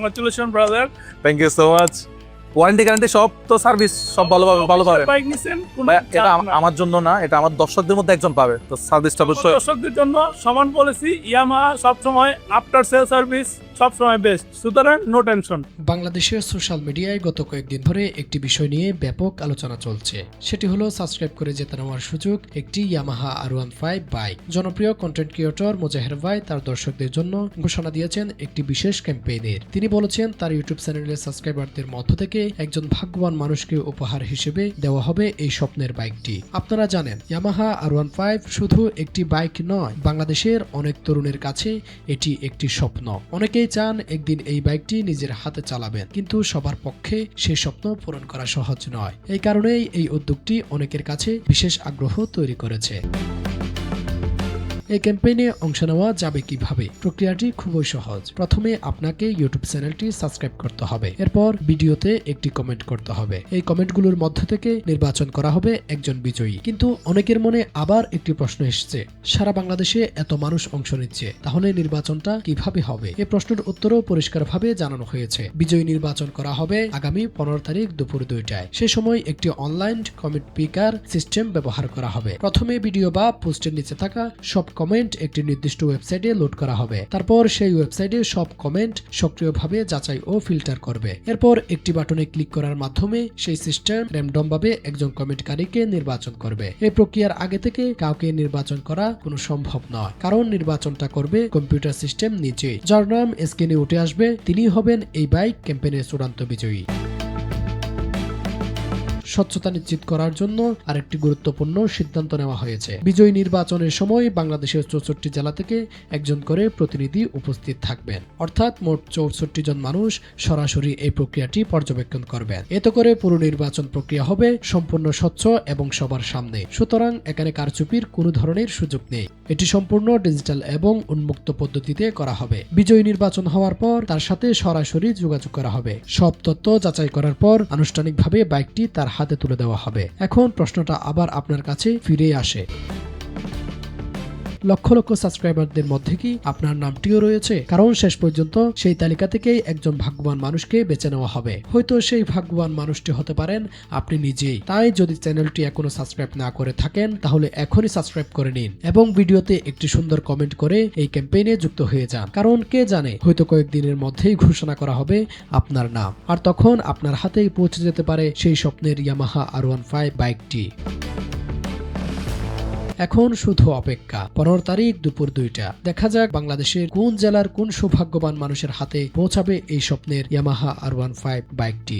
Congratulation brother. Thank you so much. Warranty guarantee সব তো service সব ভালো পাবে। বাইক নিছেন ভাই এটা আমার জন্য না, এটা আমার দর্শকদের মধ্যে একজন পাবে, তো সার্ভিসটা অবশ্যই দর্শকদের জন্য সমান পলিসি। ইয়ামাহা সবসময় আফটার সেল সার্ভিস সবসময় বেস্ট, সুতরাং নো টেনশন। বাংলাদেশের সোশ্যাল মিডিয়ায় গত কয়েকদিন ধরে একটি বিষয় নিয়ে ব্যাপক আলোচনা চলছে, সেটি হলো সাবস্ক্রাইব করে জেতে নেওয়ার সুযোগ একটি ইয়ামাহা R15 বাইক। জনপ্রিয় কন্টেন্ট ক্রিয়েটর মোজাহের ভাই তার দর্শকদের জন্য ঘোষণা দিয়েছেন একটি বিশেষ ক্যাম্পেইনের। তিনি বলেছেন তার ইউটিউব চ্যানেলের সাবস্ক্রাইবারদের মধ্য থেকে একজন ভাগ্যবান মানুষকে উপহার হিসেবে দেওয়া হবে এই স্বপ্নের বাইকটি। আপনারা জানেন ইয়ামাহা R15 শুধু একটি বাইক নয়, বাংলাদেশের অনেক তরুণের কাছে এটি একটি স্বপ্ন। অনেকেই চান একদিন এই বাইকটি নিজের হাতে চালাবেন, কিন্তু সবার পক্ষে সেই স্বপ্ন পূরণ করা সহজ নয়। এই কারণেই এই উদ্যোগটি অনেকের কাছে বিশেষ আগ্রহ তৈরি করেছে। এই ক্যাম্পেইনে অংশ নেওয়া যাবে কিভাবে? প্রক্রিয়াটি খুবই সহজ। প্রথমে আপনাকে ইউটিউব চ্যানেলটি সাবস্ক্রাইব করতে হবে, এরপর ভিডিওতে একটি কমেন্ট করতে হবে। এই কমেন্টগুলোর মধ্য থেকে নির্বাচন করা হবে একজন বিজয়ী। কিন্তু অনেকের মনে আবার একটি প্রশ্ন এসেছে, সারা বাংলাদেশে এত মানুষ অংশ নিচ্ছে, তাহলে নির্বাচনটা কিভাবে হবে? এই প্রশ্নের উত্তরও পরিষ্কারভাবে জানানো হয়েছে। বিজয়ী নির্বাচন করা হবে আগামী 15 তারিখ দুপুর 2টায়। সে সময় একটি অনলাইন কমেন্ট পিকার সিস্টেম ব্যবহার করা হবে। প্রথমে ভিডিও বা পোস্টের নিচে থাকা সব কমেন্ট একটি নির্দিষ্ট ওয়েবসাইটে লোড করা হবে। তারপর সেই ওয়েবসাইটে সব কমেন্ট সক্রিয়ভাবে যাচাই ও ফিল্টার করবে। এরপর একটি বাটনে ক্লিক করার মাধ্যমে সেই সিস্টেম র্যান্ডম ভাবে একজন কমেন্টকারীকে নির্বাচন করবে। এই প্রক্রিয়ার আগে থেকে কাউকে নির্বাচন করা কোনো সম্ভব নয়, কারণ নির্বাচনটা করবে কম্পিউটার সিস্টেম নিজেই। যার নাম স্ক্রিনে উঠে আসবে, তিনি হবেন এই বাইক ক্যাম্পেইনের চূড়ান্ত বিজয়ী। স্বচ্ছতা নিশ্চিত করার জন্য আরেকটি গুরুত্বপূর্ণ সিদ্ধান্ত নেওয়া হয়েছে। বিজয়ী নির্বাচনের সময় বাংলাদেশের 64 জেলা থেকে একজন করে প্রতিনিধি উপস্থিত থাকবেন, অর্থাৎ মোট 64 জন মানুষ সরাসরি এই প্রক্রিয়াটি পর্যবেক্ষণ করবেন। এতে করে পুরো নির্বাচন প্রক্রিয়া হবে সম্পূর্ণ স্বচ্ছ এবং সবার সামনে। সুতরাং এখানে কারচুপির কোনো ধরনের সুযোগ নেই। এটি সম্পূর্ণ ডিজিটাল এবং উন্মুক্ত পদ্ধতিতে করা হবে। বিজয়ী নির্বাচন হওয়ার পর তার সাথে সরাসরি যোগাযোগ করা হবে। সব তথ্য যাচাই করার পর আনুষ্ঠানিকভাবে বাইকটি তার হাতে তুলে দেওয়া হবে। এখন প্রশ্নটা আবার আপনার কাছে ফিরে আসে, লক্ষ লক্ষ সাবস্ক্রাইবারদের মধ্যে কি আপনার নামটিও রয়েছে? কারণ শেষ পর্যন্ত সেই তালিকা থেকেই একজন ভাগ্যবান মানুষকে বেছে নেওয়া হবে। হয়তো সেই ভাগ্যবান মানুষটি হতে পারেন আপনি নিজেই। তাই যদি চ্যানেলটি এখনো সাবস্ক্রাইব না করে থাকেন, তাহলে এখনই সাবস্ক্রাইব করে নিন এবং ভিডিওতে একটি সুন্দর কমেন্ট করে এই ক্যাম্পেইনে যুক্ত হয়ে যান। কারণ কে জানে, হয়তো কয়েকদিনের মধ্যেই ঘোষণা করা হবে আপনার নাম, আর তখন আপনার হাতেই পৌঁছে যেতে পারে সেই স্বপ্নের ইয়ামাহা R15 বাইকটি। এখন শুধু অপেক্ষা 15 তারিখ দুপুর 2টা। দেখা যাক বাংলাদেশের কোন জেলার কোন সৌভাগ্যবান মানুষের হাতে পৌঁছাবে এই স্বপ্নের ইয়ামাহা R15 বাইকটি।